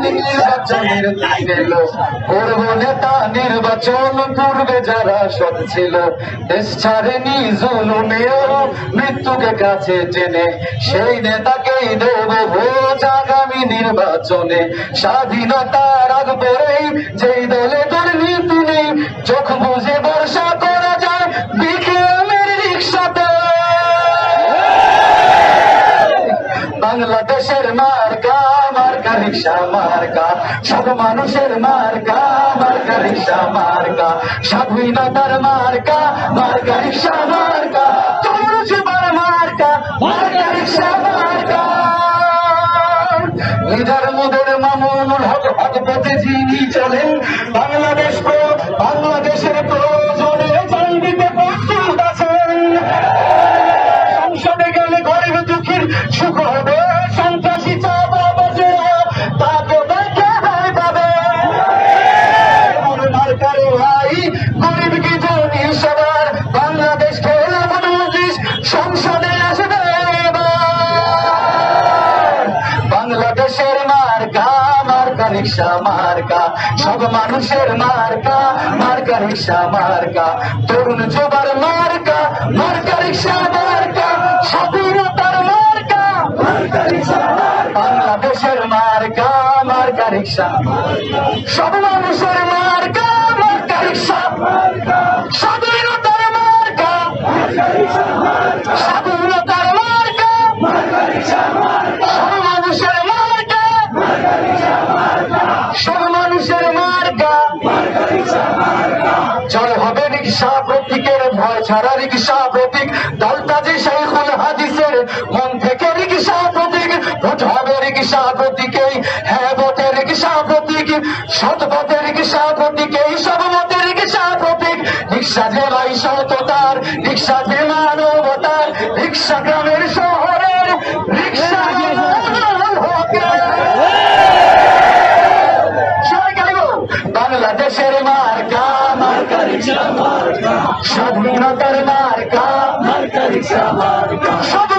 নির্বাচনের দিন এলো, করব নেতা নির্বাচন, পূর্বে যারা সৎ ছিল দেশ ছাড়েনি জুলুমেও মৃত্যুকে কাছে টেনে, সেই নেতাকেই দেব ভোট আগামী নির্বাচনে। স্বাধীনতার আগ পরেই যেই দলে দুর্নীতি নেই, চোখ বুঝে ভরসা করা যায় বিকেলের রিক্সাতে। বাংলাদেশের মার্কা, মার্কা রিক্সা মার্কা, সব মানুষের মার্কা, মার্কা রিক্সা মার্কা, স্বাধীনতার মার্কা, মার্কা রিক্সা মার্কা, তোমার জীবন মার্কা, মার্কা রিক্সা মার্কা। লিডার মোদের মামুনুল হক হক পথে যিনি চলেন, বাংলাদেশের প্রয়োজনে জান দিতে প্রস্তুত আছেন। সংসদে গেলে গরিব দুঃখীর সুখ হবে, সন্ত্রাসী চাঁদাবাজেরা তাকে দেখে ভয় পাবে। মার্কারে ভাই গরিব কি জনি সবার, বাংলাদেশ খেলা মজলিস সংসদে আসবে এবার। বাংলাদেশের মার্কা, মার্কা রিক্সা মার্কা, সব মানুষের মার্কা, মার্কা রিক্সা মার্কা, তরুণ যুবার মার্কা, মার্কা রিক্সা মার্কা, স্বাধীনতার মার্কা, মার্কা রিক্সা মার্কা, বাংলাদেশের মার্কা, মার্কা রিক্সা, সব মানুষের মার্কা, মার্কা রিক্সা মার্কা, স্বাধীনতার মার্কা, মার্কা রিক্সা মার্কা, স্বাধীনতার মার্কা, মার্কা রিক্সা মার্কা, সব মানুষের মার্কা, মার্কা রিক্সা মার্কা, সব মানুষের মার্কা, মার্কা রিক্সা মার্কা। জয় হবে রিক্সা প্রতীকের, ভয় ছাড়া রিক্সা প্রতীক, দলতাজি শাইখুল হাদিসের মন থেকে রিক্সা প্রতীক। ভোট হবে রিক্সা প্রতীকেই, হ্যাঁ ভোটের রিক্সা প্রতীক, সৎ পথের রিক্সা প্রতীকেই, সব মতের রিক্সা প্রতীক। রিক্সা যে ভাই সততার, রিক্সা যে মানবতার, রিক্সা গ্রামের শহরের, রিক্সা বাংলাদেশের মার্কা, মার্কা রিক্সা মার্কা, স্বাধীনতার মার্কা, মার্কা রিক্সা মার্কা, সব